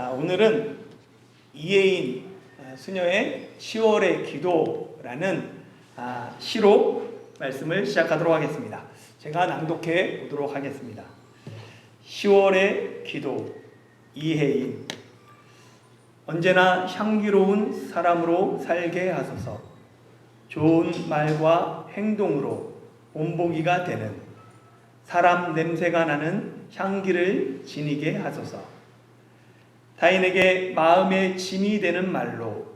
오늘은 이혜인 수녀의 10월의 기도라는 시로 말씀을 시작하도록 하겠습니다. 제가 낭독해 보도록 하겠습니다. 10월의 기도, 이혜인. 언제나 향기로운 사람으로 살게 하소서. 좋은 말과 행동으로 본보기가 되는, 사람 냄새가 나는 향기를 지니게 하소서. 타인에게 마음의 짐이 되는 말로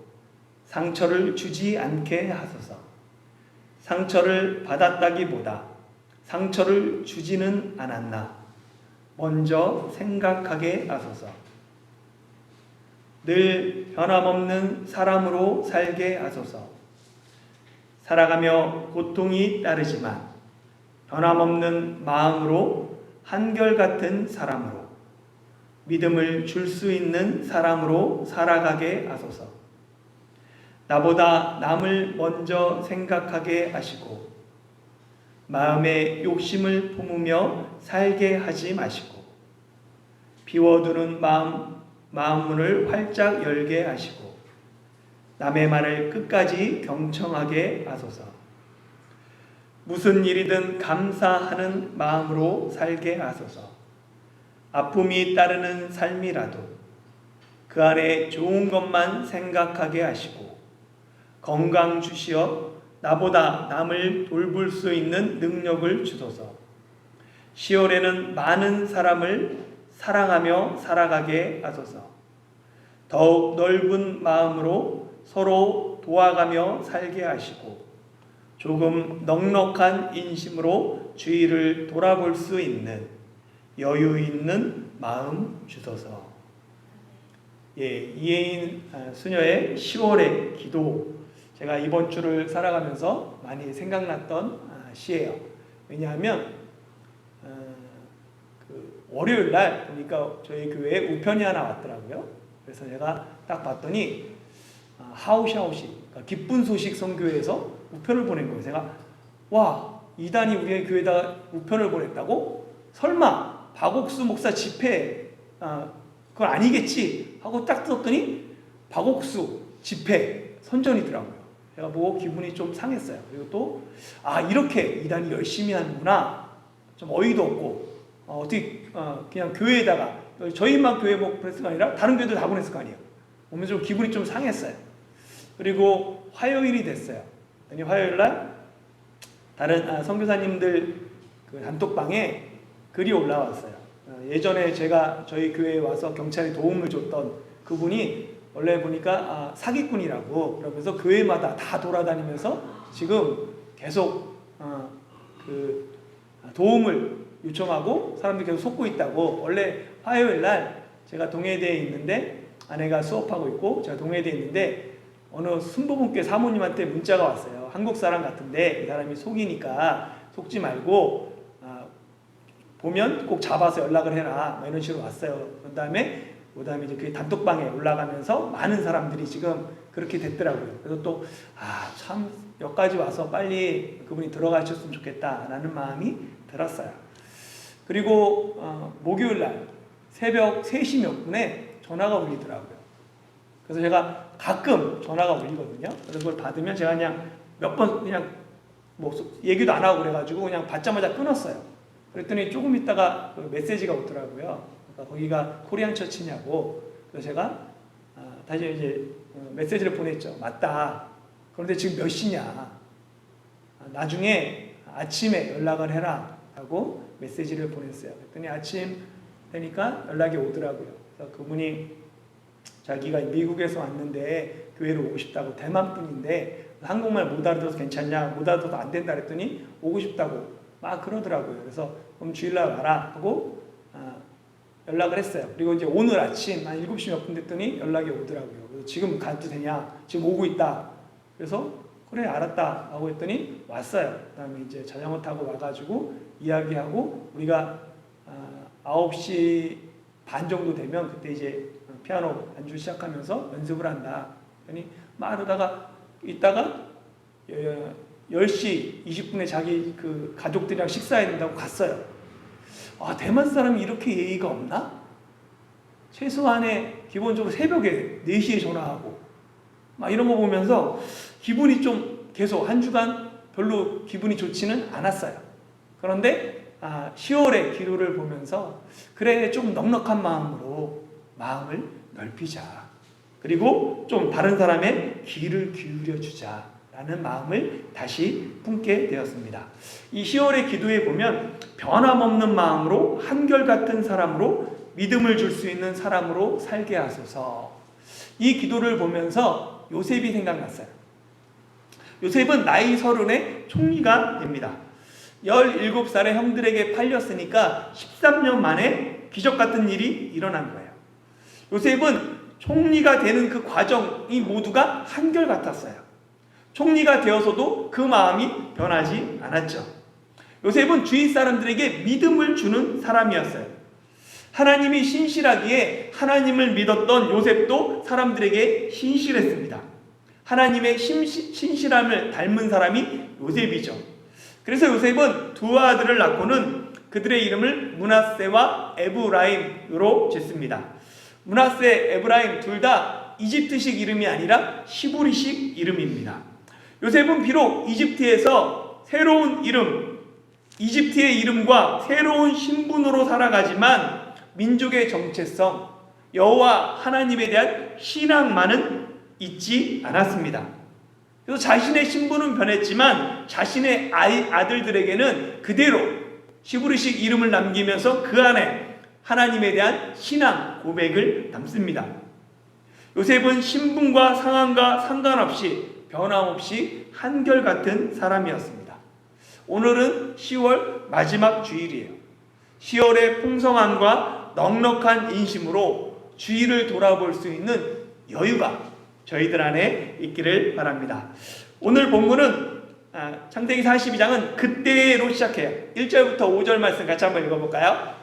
상처를 주지 않게 하소서. 상처를 받았다기보다 상처를 주지는 않았나 먼저 생각하게 하소서. 늘 변함없는 사람으로 살게 하소서. 살아가며 고통이 따르지만 변함없는 마음으로 한결같은 사람으로, 믿음을 줄 수 있는 사람으로 살아가게 하소서. 나보다 남을 먼저 생각하게 하시고 마음에 욕심을 품으며 살게 하지 마시고, 비워두는 마음문을 활짝 열게 하시고 남의 말을 끝까지 경청하게 하소서. 무슨 일이든 감사하는 마음으로 살게 하소서. 아픔이 따르는 삶이라도 그 안에 좋은 것만 생각하게 하시고, 건강 주시어 나보다 남을 돌볼 수 있는 능력을 주소서. 10월에는 많은 사람을 사랑하며 살아가게 하소서. 더욱 넓은 마음으로 서로 도와가며 살게 하시고, 조금 넉넉한 인심으로 주위를 돌아볼 수 있는 여유 있는 마음 주소서. 이혜인 수녀의 10월의 기도, 제가 이번 주를 살아가면서 많이 생각났던 시예요. 왜냐하면 월요일 날 보니까 저희 교회에 우편이 하나 왔더라고요. 그래서 제가 딱 봤더니 하우샤우시, 그러니까 기쁜 소식 선교회에서 우편을 보낸 거예요. 제가 와, 이단이 우리의 교회에다 우편을 보냈다고? 설마 박옥수 목사 집회 그건 아니겠지 하고 딱 떴더니 박옥수 집회 선전이더라고요. 제가 보고 기분이 좀 상했어요. 그리고 또 이렇게 이단이 열심히 하는구나, 좀 어이도 없고, 어떻게 그냥 교회에다가, 저희만 교회 보냈을 거 아니라 다른 교회도 다 보냈을 거 아니에요. 보면 좀 기분이 좀 상했어요. 그리고 화요일이 됐어요. 화요일 날 다른 선교사님들 그 단톡방에 글이 올라왔어요. 예전에 제가 저희 교회에 와서 경찰에 도움을 줬던 그분이 원래 보니까 사기꾼이라고, 그러면서 교회마다 다 돌아다니면서 지금 계속 그 도움을 요청하고 사람들이 계속 속고 있다고. 원래 화요일 날 제가 동해대에 있는데, 아내가 수업하고 있고 제가 동해대에 있는데, 어느 순복음교회 사모님한테 문자가 왔어요. 한국 사람 같은데 이 사람이 속이니까 속지 말고 보면 꼭 잡아서 연락을 해라, 이런 식으로 왔어요. 그다음에 이제 그 단톡방에 올라가면서 많은 사람들이 지금 그렇게 됐더라고요. 그래서 또 참 여기까지 와서 빨리 그분이 들어가셨으면 좋겠다라는 마음이 들었어요. 그리고 목요일 날 새벽 3시 몇 분에 전화가 울리더라고요. 그래서 제가 가끔 전화가 울리거든요. 그래서 그걸 받으면 제가 그냥 몇 번 그냥 뭐 얘기도 안 하고 그래가지고 그냥 받자마자 끊었어요. 그랬더니 조금 있다가 그 메시지가 오더라고요. 그러니까 거기가 코리안 처치냐고. 그래서 제가 다시 이제 메시지를 보냈죠. 맞다. 그런데 지금 몇 시냐? 나중에 아침에 연락을 해라 하고 메시지를 보냈어요. 그랬더니 아침 되니까 연락이 오더라고요. 그래서 그분이 자기가 미국에서 왔는데 교회로 오고 싶다고, 대만 분인데 한국말 못 알아들어서 괜찮냐, 못 알아들어서 안 된다 그랬더니 오고 싶다고 막 그러더라고요. 그래서 그럼 주일날 와라 하고 연락을 했어요. 그리고 이제 오늘 아침 한 7시 몇 분 됐더니 연락이 오더라고요. 그래서 지금 가도 되냐, 지금 오고 있다. 그래서 그래 알았다 하고 했더니 왔어요. 그 다음에 이제 자전거 타고 와가지고 이야기하고, 우리가 9시 반 정도 되면 그때 이제 피아노 연주 시작하면서 연습을 한다. 그러니 막 그러다가 있다가 10시 20분에 자기 그 가족들이랑 식사해야 된다고 갔어요. 대만 사람이 이렇게 예의가 없나? 최소한의 기본적으로 새벽에 4시에 전화하고 막 이런 거 보면서 기분이 좀 계속 한 주간 별로 기분이 좋지는 않았어요. 그런데 10월의 기도를 보면서 그래 좀 넉넉한 마음으로 마음을 넓히자. 그리고 좀 다른 사람의 귀를 기울여 주자 라는 마음을 다시 품게 되었습니다. 이 10월의 기도에 보면 변함없는 마음으로 한결같은 사람으로 믿음을 줄 수 있는 사람으로 살게 하소서. 이 기도를 보면서 요셉이 생각났어요. 요셉은 나이 30에 총리가 됩니다. 17살에 형들에게 팔렸으니까 13년 만에 기적 같은 일이 일어난 거예요. 요셉은 총리가 되는 그 과정이 모두가 한결같았어요. 총리가 되어서도 그 마음이 변하지 않았죠. 요셉은 주위 사람들에게 믿음을 주는 사람이었어요. 하나님이 신실하기에 하나님을 믿었던 요셉도 사람들에게 신실했습니다. 하나님의 신실함을 닮은 사람이 요셉이죠. 그래서 요셉은 두 아들을 낳고는 그들의 이름을 므낫세와 에브라임으로 짓습니다. 므낫세, 에브라임 둘 다 이집트식 이름이 아니라 시브리식 이름입니다. 요셉은 비록 이집트에서 새로운 이름, 이집트의 이름과 새로운 신분으로 살아가지만 민족의 정체성, 여호와 하나님에 대한 신앙만은 잊지 않았습니다. 그래서 자신의 신분은 변했지만 자신의 아들들에게는 그대로 시브리식 이름을 남기면서 그 안에 하나님에 대한 신앙 고백을 담습니다. 요셉은 신분과 상황과 상관없이 변함없이 한결같은 사람이었습니다. 오늘은 10월 마지막 주일이에요. 10월의 풍성함과 넉넉한 인심으로 주일을 돌아볼 수 있는 여유가 저희들 안에 있기를 바랍니다. 오늘 본문은 창세기 42장은 그때로 시작해요. 1절부터 5절 말씀 같이 한번 읽어볼까요?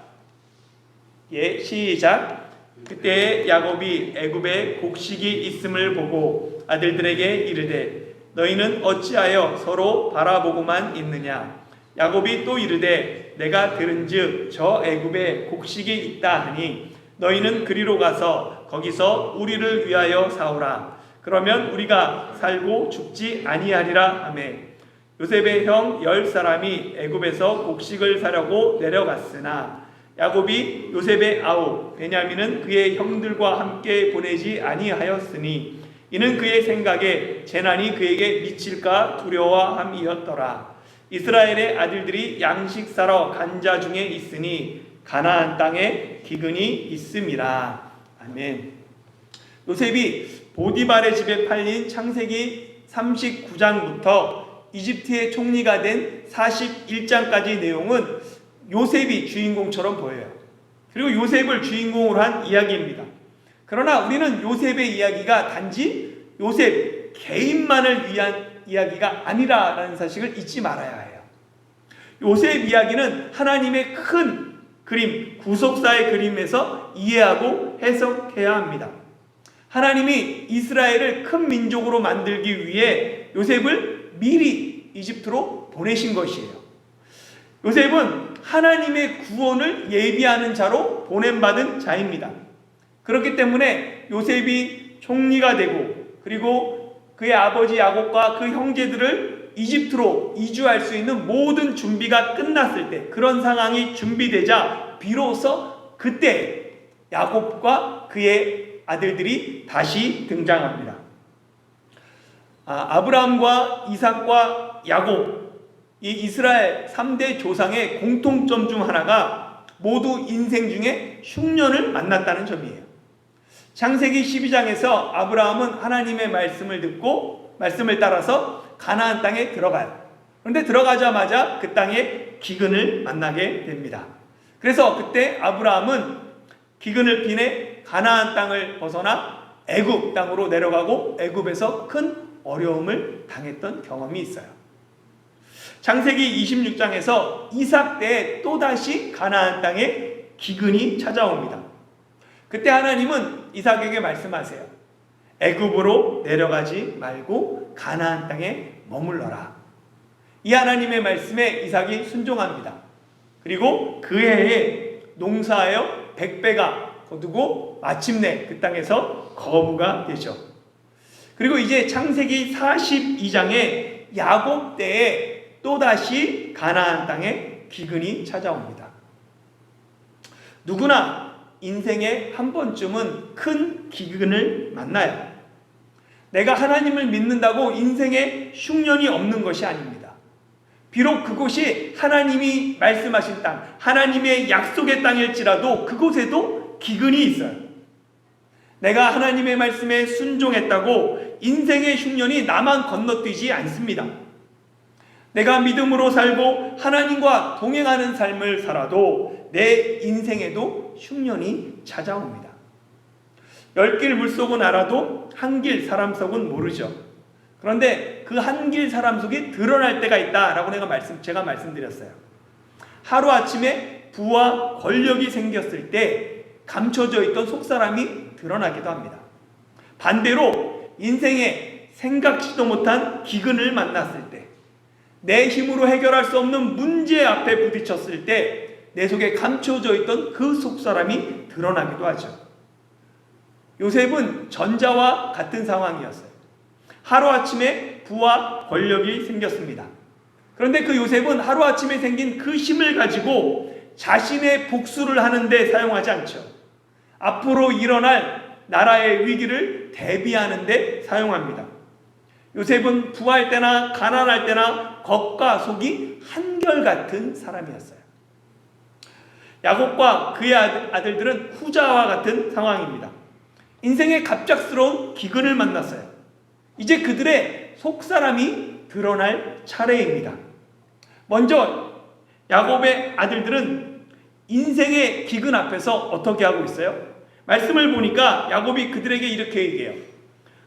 예, 시작. 그때 야곱이 애굽에 곡식이 있음을 보고 아들들에게 이르되 너희는 어찌하여 서로 바라보고만 있느냐. 야곱이 또 이르되 내가 들은즉 저 애굽에 곡식이 있다 하니 너희는 그리로 가서 거기서 우리를 위하여 사오라. 그러면 우리가 살고 죽지 아니하리라 하매 요셉의 형 10사람이 애굽에서 곡식을 사려고 내려갔으나 야곱이 요셉의 아우 베냐민은 그의 형들과 함께 보내지 아니하였으니 이는 그의 생각에 재난이 그에게 미칠까 두려워함이었더라. 이스라엘의 아들들이 양식 사러 간 자 중에 있으니 가나안 땅에 기근이 있음이라. 아멘. 요셉이 보디발의 집에 팔린 창세기 39장부터 이집트의 총리가 된 41장까지 내용은 요셉이 주인공처럼 보여요. 그리고 요셉을 주인공으로 한 이야기입니다. 그러나 우리는 요셉의 이야기가 단지 요셉 개인만을 위한 이야기가 아니라는 사실을 잊지 말아야 해요. 요셉 이야기는 하나님의 큰 그림, 구속사의 그림에서 이해하고 해석해야 합니다. 하나님이 이스라엘을 큰 민족으로 만들기 위해 요셉을 미리 이집트로 보내신 것이에요. 요셉은 하나님의 구원을 예비하는 자로 보냄받은 자입니다. 그렇기 때문에 요셉이 총리가 되고 그리고 그의 아버지 야곱과 그 형제들을 이집트로 이주할 수 있는 모든 준비가 끝났을 때, 그런 상황이 준비되자 비로소 그때 야곱과 그의 아들들이 다시 등장합니다. 아브라함과 이삭과 야곱, 이 이스라엘 3대 조상의 공통점 중 하나가 모두 인생 중에 흉년을 만났다는 점이에요. 창세기 12장에서 아브라함은 하나님의 말씀을 듣고 말씀을 따라서 가나안 땅에 들어가요. 그런데 들어가자마자 그 땅에 기근을 만나게 됩니다. 그래서 그때 아브라함은 기근을 피해 가나안 땅을 벗어나 애굽 땅으로 내려가고 애굽에서 큰 어려움을 당했던 경험이 있어요. 창세기 26장에서 이삭 때에 또다시 가나안 땅에 기근이 찾아옵니다. 그때 하나님은 이삭에게 말씀하세요. 애굽으로 내려가지 말고 가나안 땅에 머물러라. 이 하나님의 말씀에 이삭이 순종합니다. 그리고 그 해에 농사하여 100배가 거두고 마침내 그 땅에서 거부가 되죠. 그리고 이제 창세기 42장에 야곱 때에 또다시 가나안 땅에 기근이 찾아옵니다. 누구나 인생에 한 번쯤은 큰 기근을 만나요. 내가 하나님을 믿는다고 인생에 흉년이 없는 것이 아닙니다. 비록 그곳이 하나님이 말씀하신 땅, 하나님의 약속의 땅일지라도 그곳에도 기근이 있어요. 내가 하나님의 말씀에 순종했다고 인생의 흉년이 나만 건너뛰지 않습니다. 내가 믿음으로 살고 하나님과 동행하는 삶을 살아도 내 인생에도 흉년이 찾아옵니다. 10길 물속은 알아도 한 길 사람 속은 모르죠. 그런데 그 한 길 사람 속이 드러날 때가 있다라고 제가 말씀드렸어요. 하루아침에 부와 권력이 생겼을 때 감춰져 있던 속사람이 드러나기도 합니다. 반대로 인생에 생각지도 못한 기근을 만났을 때, 내 힘으로 해결할 수 없는 문제 앞에 부딪혔을 때 내 속에 감춰져 있던 그 속사람이 드러나기도 하죠. 요셉은 전자와 같은 상황이었어요. 하루아침에 부와 권력이 생겼습니다. 그런데 그 요셉은 하루아침에 생긴 그 힘을 가지고 자신의 복수를 하는 데 사용하지 않죠. 앞으로 일어날 나라의 위기를 대비하는 데 사용합니다. 요셉은 부할 때나 가난할 때나 겉과 속이 한결같은 사람이었어요. 야곱과 그의 아들들은 후자와 같은 상황입니다. 인생의 갑작스러운 기근을 만났어요. 이제 그들의 속사람이 드러날 차례입니다. 먼저 야곱의 아들들은 인생의 기근 앞에서 어떻게 하고 있어요? 말씀을 보니까 야곱이 그들에게 이렇게 얘기해요.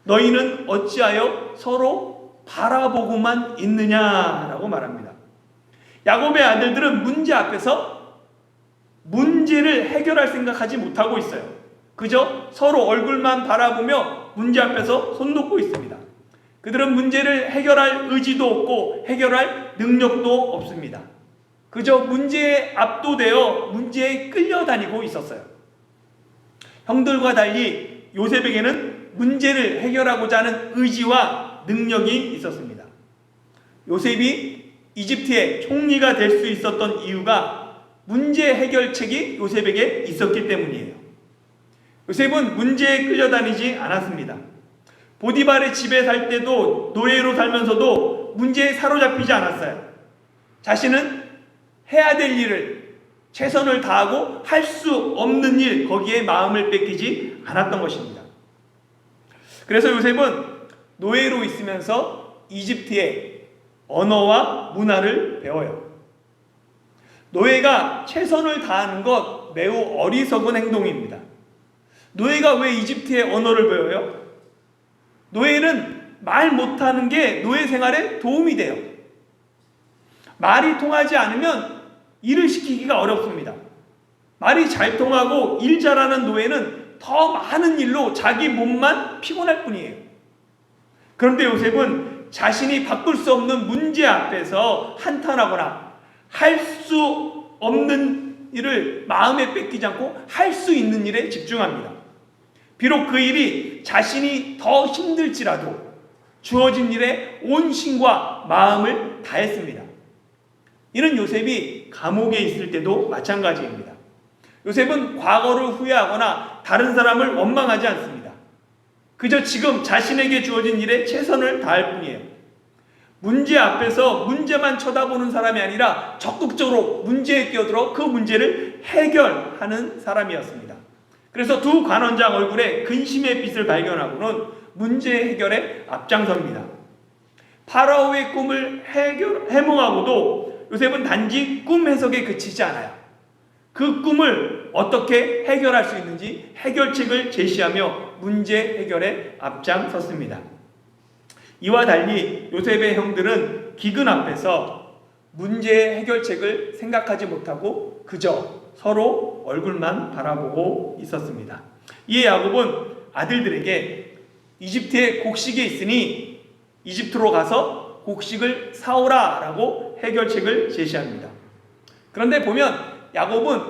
너희는 어찌하여 서로 바라보고만 있느냐라고 말합니다. 야곱의 아들들은 문제 앞에서 문제를 해결할 생각하지 못하고 있어요. 그저 서로 얼굴만 바라보며 문제 앞에서 손 놓고 있습니다. 그들은 문제를 해결할 의지도 없고 해결할 능력도 없습니다. 그저 문제에 압도되어 문제에 끌려다니고 있었어요. 형들과 달리 요셉에게는 문제를 해결하고자 하는 의지와 능력이 있었습니다. 요셉이 이집트의 총리가 될 수 있었던 이유가 문제 해결책이 요셉에게 있었기 때문이에요. 요셉은 문제에 끌려다니지 않았습니다. 보디발의 집에 살 때도 노예로 살면서도 문제에 사로잡히지 않았어요. 자신은 해야 될 일을 최선을 다하고 할 수 없는 일, 거기에 마음을 뺏기지 않았던 것입니다. 그래서 요셉은 노예로 있으면서 이집트의 언어와 문화를 배워요. 노예가 최선을 다하는 것 매우 어리석은 행동입니다. 노예가 왜 이집트의 언어를 배워요? 노예는 말 못하는 게 노예 생활에 도움이 돼요. 말이 통하지 않으면 일을 시키기가 어렵습니다. 말이 잘 통하고 일 잘하는 노예는 더 많은 일로 자기 몸만 피곤할 뿐이에요. 그런데 요셉은 자신이 바꿀 수 없는 문제 앞에서 한탄하거나 할 수 없는 일을 마음에 뺏기지 않고 할 수 있는 일에 집중합니다. 비록 그 일이 자신이 더 힘들지라도 주어진 일에 온 신과 마음을 다했습니다. 이는 요셉이 감옥에 있을 때도 마찬가지입니다. 요셉은 과거를 후회하거나 다른 사람을 원망하지 않습니다. 그저 지금 자신에게 주어진 일에 최선을 다할 뿐이에요. 문제 앞에서 문제만 쳐다보는 사람이 아니라 적극적으로 문제에 끼어들어 그 문제를 해결하는 사람이었습니다. 그래서 두 관원장 얼굴에 근심의 빛을 발견하고는 문제 해결에 앞장섭니다. 파라오의 꿈을 해몽하고도 요셉은 단지 꿈 해석에 그치지 않아요. 그 꿈을 어떻게 해결할 수 있는지 해결책을 제시하며 문제 해결에 앞장섰습니다. 이와 달리 요셉의 형들은 기근 앞에서 문제 해결책을 생각하지 못하고 그저 서로 얼굴만 바라보고 있었습니다. 이에 야곱은 아들들에게 이집트에 곡식이 있으니 이집트로 가서 곡식을 사오라 라고 해결책을 제시합니다. 그런데 보면 야곱은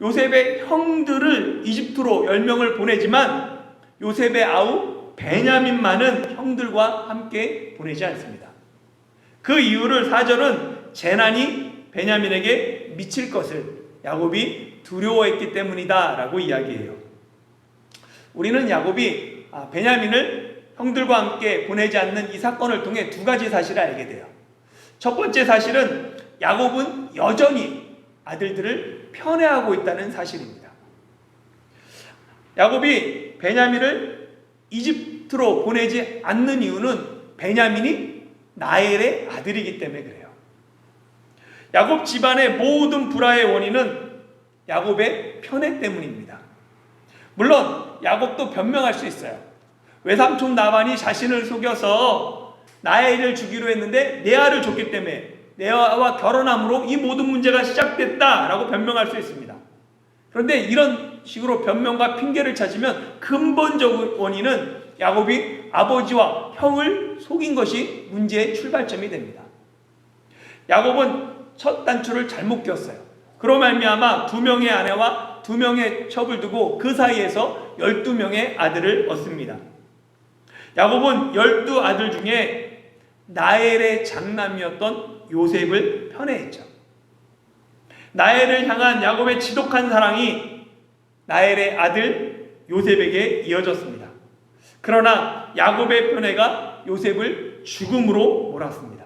요셉의 형들을 이집트로 10명을 보내지만 요셉의 아우 베냐민만은 형들과 함께 보내지 않습니다. 그 이유를 4절은 재난이 베냐민에게 미칠 것을 야곱이 두려워했기 때문이다 라고 이야기해요. 우리는 야곱이 베냐민을 형들과 함께 보내지 않는 이 사건을 통해 두 가지 사실을 알게 돼요. 첫 번째 사실은 야곱은 여전히 아들들을 편애하고 있다는 사실입니다. 야곱이 베냐민을 이집트로 보내지 않는 이유는 베냐민이 라헬의 아들이기 때문에 그래요. 야곱 집안의 모든 불화의 원인은 야곱의 편애 때문입니다. 물론 야곱도 변명할 수 있어요. 외삼촌 라반이 자신을 속여서 나의 아이를 주기로 했는데 레아를 줬기 때문에 레아와 결혼함으로 이 모든 문제가 시작됐다라고 변명할 수 있습니다. 그런데 이런 식으로 변명과 핑계를 찾으면 근본적 원인은 야곱이 아버지와 형을 속인 것이 문제의 출발점이 됩니다. 야곱은 첫 단추를 잘못 꼈어요. 그로 말미암아 2명의 아내와 2명의 첩을 두고 그 사이에서 12명의 아들을 얻습니다. 야곱은 12아들 중에 라헬의 장남이었던 요셉을 편애했죠. 라헬을 향한 야곱의 지독한 사랑이 라헬의 아들 요셉에게 이어졌습니다. 그러나 야곱의 편애가 요셉을 죽음으로 몰았습니다.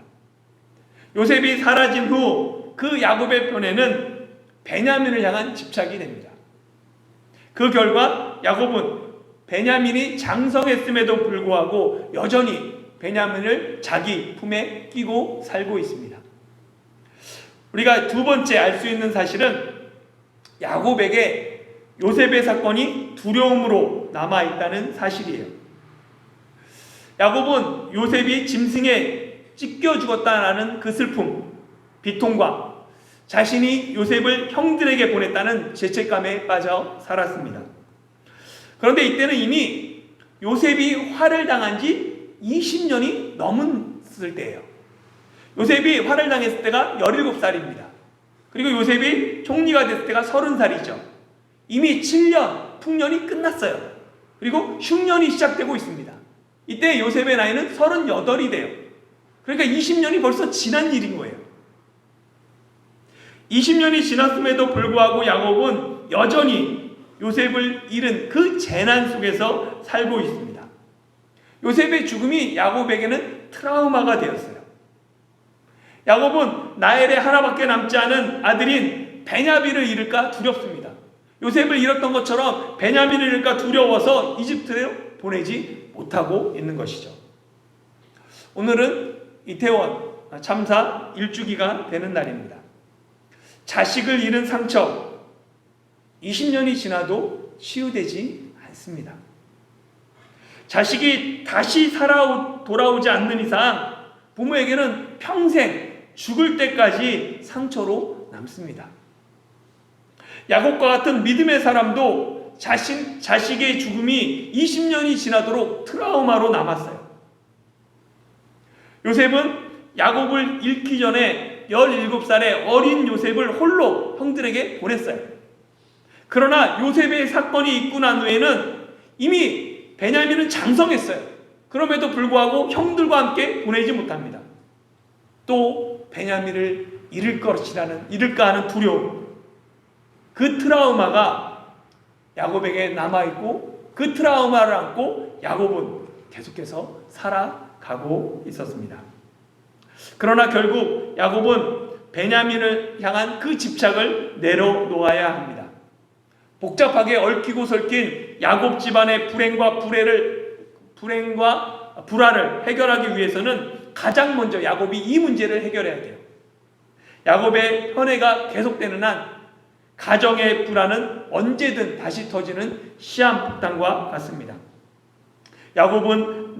요셉이 사라진 후 그 야곱의 편애는 베냐민을 향한 집착이 됩니다. 그 결과 야곱은 베냐민이 장성했음에도 불구하고 여전히 베냐민을 자기 품에 끼고 살고 있습니다. 우리가 두 번째 알 수 있는 사실은 야곱에게 요셉의 사건이 두려움으로 남아있다는 사실이에요. 야곱은 요셉이 짐승에 찢겨 죽었다라는 그 슬픔, 비통과 자신이 요셉을 형들에게 보냈다는 죄책감에 빠져 살았습니다. 그런데 이때는 이미 요셉이 화를 당한 지 20년이 넘었을 때예요. 요셉이 화를 당했을 때가 17살입니다. 그리고 요셉이 총리가 됐을 때가 30살이죠. 이미 7년, 풍년이 끝났어요. 그리고 흉년이 시작되고 있습니다. 이때 요셉의 나이는 38이 돼요. 그러니까 20년이 벌써 지난 일인 거예요. 20년이 지났음에도 불구하고 야곱은 여전히 요셉을 잃은 그 재난 속에서 살고 있습니다. 요셉의 죽음이 야곱에게는 트라우마가 되었어요. 야곱은 라헬의 하나밖에 남지 않은 아들인 베냐민을 잃을까 두렵습니다. 요셉을 잃었던 것처럼 베냐민을 잃을까 두려워서 이집트로 보내지 못하고 있는 것이죠. 오늘은 이태원 참사 1주기가 되는 날입니다. 자식을 잃은 상처 20년이 지나도 치유되지 않습니다. 자식이 다시 돌아오지 않는 이상 부모에게는 평생 죽을 때까지 상처로 남습니다. 야곱과 같은 믿음의 사람도 자식의 죽음이 20년이 지나도록 트라우마로 남았어요. 요셉은 야곱을 잃기 전에 17살의 어린 요셉을 홀로 형들에게 보냈어요. 그러나 요셉의 사건이 있고 난 후에는 이미 베냐민은 장성했어요. 그럼에도 불구하고 형들과 함께 보내지 못합니다. 또 베냐민을 잃을까 하는 두려움, 그 트라우마가 야곱에게 남아있고 그 트라우마를 안고 야곱은 계속해서 살아가고 있었습니다. 그러나 결국 야곱은 베냐민을 향한 그 집착을 내려놓아야 합니다. 복잡하게 얽히고 설킨 야곱 집안의 불행과 불화를 해결하기 위해서는 가장 먼저 야곱이 이 문제를 해결해야 돼요. 야곱의 편애가 계속되는 한 가정의 불화는 언제든 다시 터지는 시한폭탄과 같습니다. 야곱은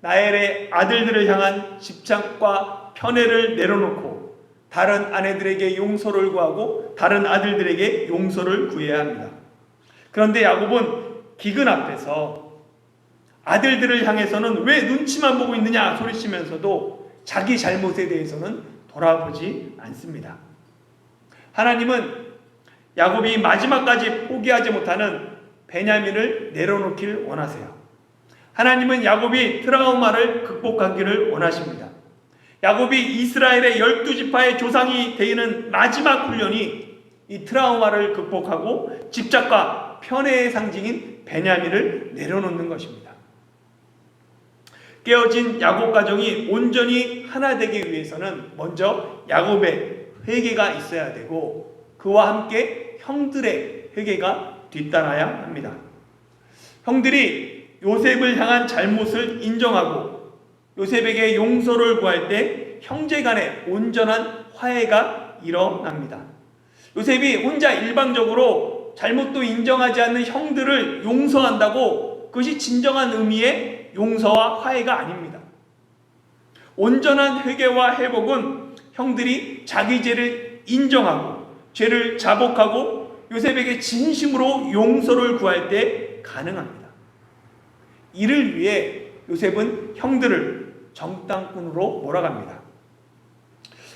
라헬의 아들들을 향한 집착과 편애를 내려놓고 다른 아내들에게 용서를 구하고 다른 아들들에게 용서를 구해야 합니다. 그런데 야곱은 기근 앞에서 아들들을 향해서는 왜 눈치만 보고 있느냐 소리치면서도 자기 잘못에 대해서는 돌아보지 않습니다. 하나님은 야곱이 마지막까지 포기하지 못하는 베냐민을 내려놓길 원하세요. 하나님은 야곱이 트라우마를 극복하기를 원하십니다. 야곱이 이스라엘의 12지파의 조상이 되는 마지막 훈련이 이 트라우마를 극복하고 집착과 편애의 상징인 베냐민을 내려놓는 것입니다. 깨어진 야곱 가정이 온전히 하나 되기 위해서는 먼저 야곱의 회개가 있어야 되고 그와 함께 형들의 회개가 뒤따라야 합니다. 형들이 요셉을 향한 잘못을 인정하고 요셉에게 용서를 구할 때 형제 간의 온전한 화해가 일어납니다. 요셉이 혼자 일방적으로 잘못도 인정하지 않는 형들을 용서한다고 그것이 진정한 의미의 용서와 화해가 아닙니다. 온전한 회개와 회복은 형들이 자기 죄를 인정하고 죄를 자복하고 요셉에게 진심으로 용서를 구할 때 가능합니다. 이를 위해 요셉은 형들을 정당꾼으로 몰아갑니다.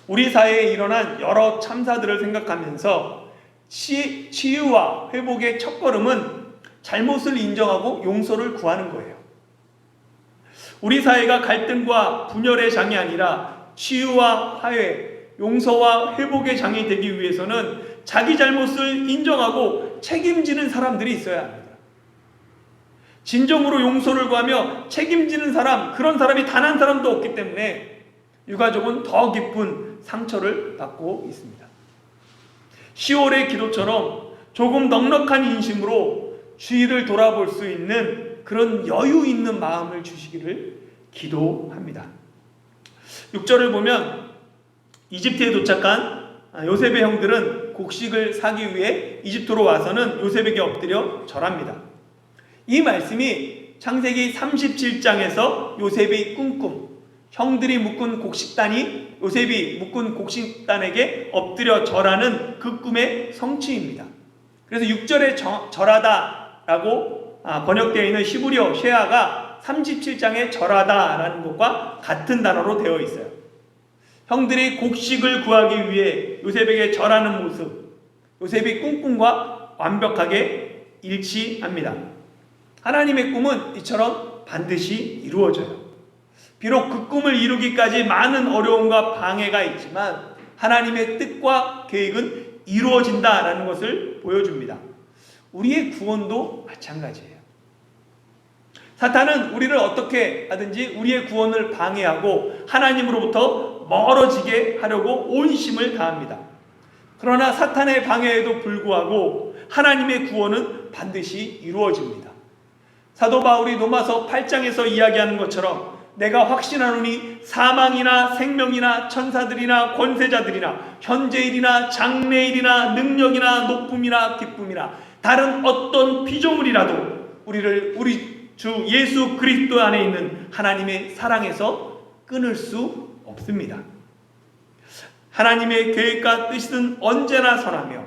우리 사회에 일어난 여러 참사들을 생각하면서 치유와 회복의 첫걸음은 잘못을 인정하고 용서를 구하는 거예요. 우리 사회가 갈등과 분열의 장이 아니라 치유와 화해, 용서와 회복의 장이 되기 위해서는 자기 잘못을 인정하고 책임지는 사람들이 있어야 합니다. 진정으로 용서를 구하며 책임지는 사람, 그런 사람이 단 한 사람도 없기 때문에 유가족은 더 깊은 상처를 받고 있습니다. 10월의 기도처럼 조금 넉넉한 인심으로 주의를 돌아볼 수 있는 그런 여유 있는 마음을 주시기를 기도합니다. 6절을 보면 이집트에 도착한 요셉의 형들은 곡식을 사기 위해 이집트로 와서는 요셉에게 엎드려 절합니다. 이 말씀이 창세기 37장에서 요셉의 꿈, 형들이 묶은 곡식단이 요셉이 묶은 곡식단에게 엎드려 절하는 그 꿈의 성취입니다. 그래서 6절에 절하다라고 번역되어 있는 히브리어 쉐아가 37장에 절하다라는 것과 같은 단어로 되어 있어요. 형들이 곡식을 구하기 위해 요셉에게 절하는 모습, 요셉의 꿈과 완벽하게 일치합니다. 하나님의 꿈은 이처럼 반드시 이루어져요. 비록 그 꿈을 이루기까지 많은 어려움과 방해가 있지만 하나님의 뜻과 계획은 이루어진다라는 것을 보여줍니다. 우리의 구원도 마찬가지예요. 사탄은 우리를 어떻게 하든지 우리의 구원을 방해하고 하나님으로부터 멀어지게 하려고 온 힘을 다합니다. 그러나 사탄의 방해에도 불구하고 하나님의 구원은 반드시 이루어집니다. 사도 바울이 로마서 8장에서 이야기하는 것처럼 내가 확신하노니 사망이나 생명이나 천사들이나 권세자들이나 현재일이나 장래일이나 능력이나 높음이나 기쁨이나 다른 어떤 피조물이라도 우리를 우리 주 예수 그리스도 안에 있는 하나님의 사랑에서 끊을 수 없습니다. 하나님의 계획과 뜻은 언제나 선하며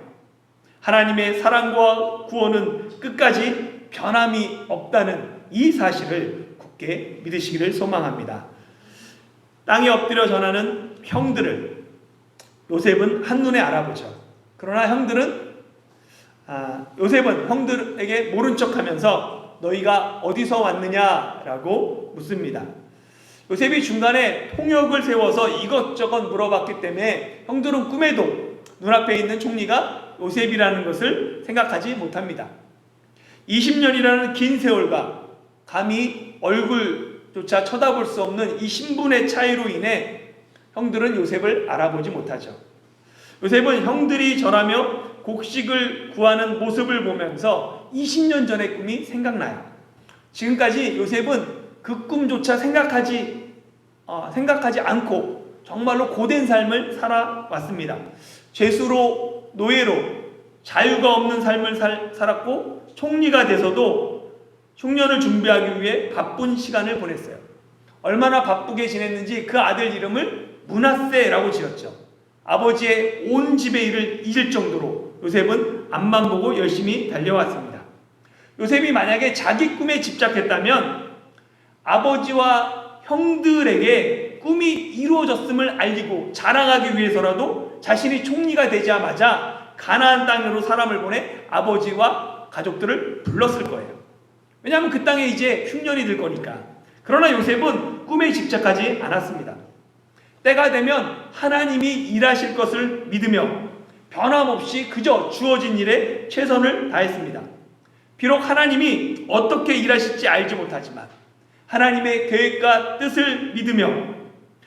하나님의 사랑과 구원은 끝까지 변함이 없다는 이 사실을 굳게 믿으시기를 소망합니다. 땅에 엎드려 전하는 형들을 요셉은 한눈에 알아보죠. 그러나 요셉은 형들에게 모른 척하면서 너희가 어디서 왔느냐라고 묻습니다. 요셉이 중간에 통역을 세워서 이것저것 물어봤기 때문에 형들은 꿈에도 눈앞에 있는 총리가 요셉이라는 것을 생각하지 못합니다. 20년이라는 긴 세월과 감히 얼굴조차 쳐다볼 수 없는 이 신분의 차이로 인해 형들은 요셉을 알아보지 못하죠. 요셉은 형들이 절하며 곡식을 구하는 모습을 보면서 20년 전의 꿈이 생각나요. 지금까지 요셉은 그 꿈조차 생각하지 않고 정말로 고된 삶을 살아왔습니다. 죄수로, 노예로 자유가 없는 삶을 살았고 총리가 돼서도 흉년을 준비하기 위해 바쁜 시간을 보냈어요. 얼마나 바쁘게 지냈는지 그 아들 이름을 므낫세라고 지었죠. 아버지의 온 집의 일을 잊을 정도로 요셉은 앞만 보고 열심히 달려왔습니다. 요셉이 만약에 자기 꿈에 집착했다면 아버지와 형들에게 꿈이 이루어졌음을 알리고 자랑하기 위해서라도 자신이 총리가 되자마자 가나안 땅으로 사람을 보내 아버지와 가족들을 불렀을 거예요. 왜냐하면 그 땅에 이제 흉년이 들 거니까. 그러나 요셉은 꿈에 집착하지 않았습니다. 때가 되면 하나님이 일하실 것을 믿으며 변함없이 그저 주어진 일에 최선을 다했습니다. 비록 하나님이 어떻게 일하실지 알지 못하지만 하나님의 계획과 뜻을 믿으며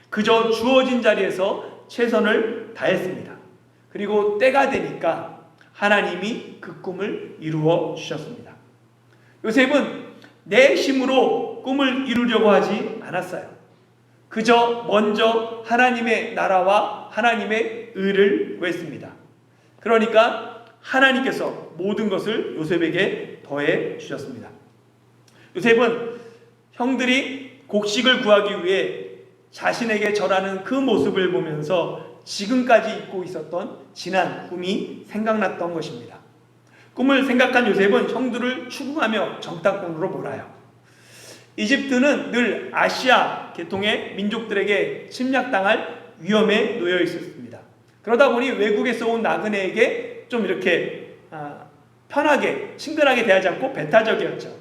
그저 주어진 자리에서 최선을 다했습니다. 그리고 때가 되니까 하나님이 그 꿈을 이루어 주셨습니다. 요셉은 내 힘으로 꿈을 이루려고 하지 않았어요. 그저 먼저 하나님의 나라와 하나님의 의를 구했습니다. 그러니까 하나님께서 모든 것을 요셉에게 더해 주셨습니다. 요셉은 형들이 곡식을 구하기 위해 자신에게 절하는 그 모습을 보면서 지금까지 잊고 있었던 지난 꿈이 생각났던 것입니다. 꿈을 생각한 요셉은 형들을 추궁하며 정탐꾼으로 몰아요. 이집트는 늘 아시아 계통의 민족들에게 침략당할 위험에 놓여 있었습니다. 그러다 보니 외국에서 온 나그네에게 좀 이렇게 편하게 친근하게 대하지 않고 배타적이었죠.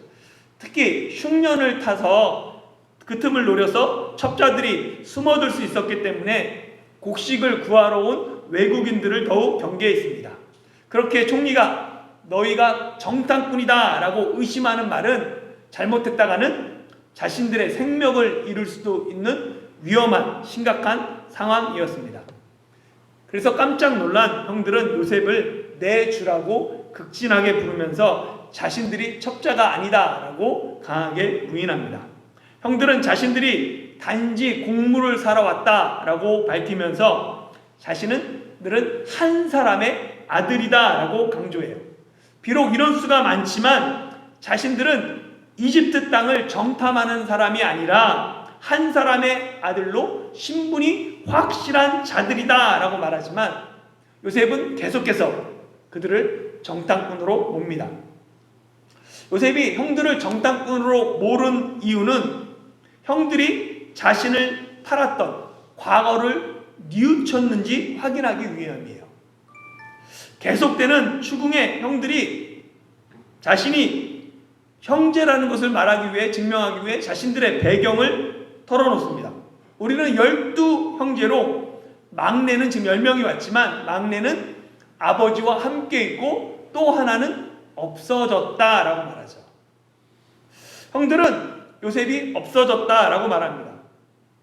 특히 흉년을 타서 그 틈을 노려서 첩자들이 숨어들 수 있었기 때문에 곡식을 구하러 온 외국인들을 더욱 경계했습니다. 그렇게 총리가 너희가 정탐꾼이다 라고 의심하는 말은 잘못했다가는 자신들의 생명을 잃을 수도 있는 위험한 심각한 상황이었습니다. 그래서 깜짝 놀란 형들은 요셉을 내 주라고 극진하게 부르면서 자신들이 첩자가 아니다 라고 강하게 부인합니다. 형들은 자신들이 단지 곡물을 사러 왔다 라고 밝히면서 자신들은 한 사람의 아들이다 라고 강조해요. 비록 이런 수가 많지만 자신들은 이집트 땅을 정탐하는 사람이 아니라 한 사람의 아들로 신분이 확실한 자들이다 라고 말하지만 요셉은 계속해서 그들을 정탐꾼으로 봅니다. 요셉이 형들을 정탐꾼으로 모른 이유는 형들이 자신을 팔았던 과거를 뉘우쳤는지 확인하기 위함이에요. 계속되는 추궁에 형들이 자신이 형제라는 것을 말하기 위해 증명하기 위해 자신들의 배경을 털어놓습니다. 우리는 12형제로 막내는 지금 10명이 왔지만 막내는 아버지와 함께 있고 또 하나는 없어졌다라고 말하죠. 형들은 요셉이 없어졌다라고 말합니다.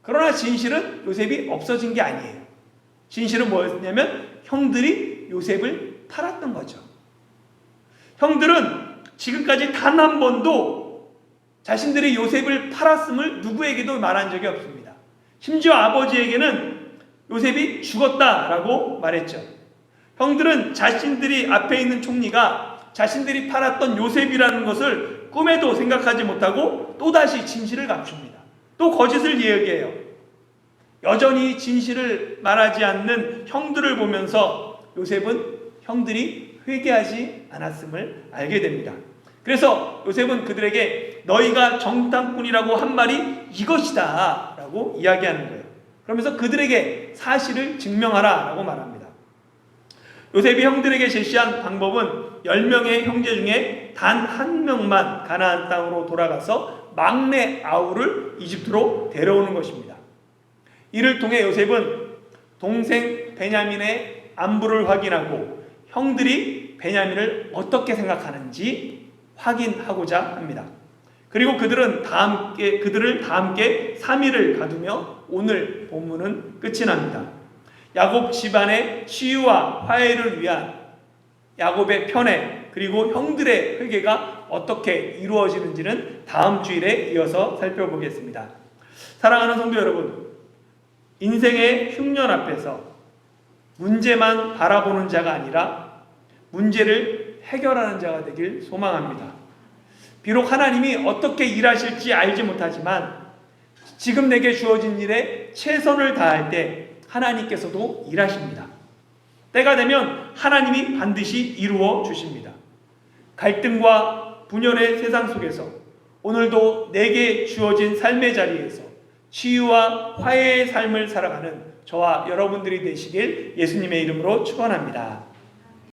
그러나 진실은 요셉이 없어진 게 아니에요. 진실은 뭐였냐면 형들이 요셉을 팔았던 거죠. 형들은 지금까지 단 한 번도 자신들이 요셉을 팔았음을 누구에게도 말한 적이 없습니다. 심지어 아버지에게는 요셉이 죽었다라고 말했죠. 형들은 자신들이 앞에 있는 총리가 자신들이 팔았던 요셉이라는 것을 꿈에도 생각하지 못하고 또다시 진실을 감춥니다. 또 거짓을 이야기해요. 여전히 진실을 말하지 않는 형들을 보면서 요셉은 형들이 회개하지 않았음을 알게 됩니다. 그래서 요셉은 그들에게 너희가 정탐꾼이라고 한 말이 이것이다 라고 이야기하는 거예요. 그러면서 그들에게 사실을 증명하라 라고 말합니다. 요셉이 형들에게 제시한 방법은 10명의 형제 중에 단 한 명만 가나안 땅으로 돌아가서 막내 아우를 이집트로 데려오는 것입니다. 이를 통해 요셉은 동생 베냐민의 안부를 확인하고 형들이 베냐민을 어떻게 생각하는지 확인하고자 합니다. 그리고 그들을 다 함께 3일을 가두며 오늘 본문은 끝이 납니다. 야곱 집안의 치유와 화해를 위한 야곱의 편애 그리고 형들의 회개가 어떻게 이루어지는지는 다음 주일에 이어서 살펴보겠습니다. 사랑하는 성도 여러분, 인생의 흉년 앞에서 문제만 바라보는 자가 아니라 문제를 해결하는 자가 되길 소망합니다. 비록 하나님이 어떻게 일하실지 알지 못하지만 지금 내게 주어진 일에 최선을 다할 때 하나님께서도 일하십니다. 때가 되면 하나님이 반드시 이루어 주십니다. 갈등과 분열의 세상 속에서 오늘도 내게 주어진 삶의 자리에서 치유와 화해의 삶을 살아가는 저와 여러분들이 되시길 예수님의 이름으로 축원합니다.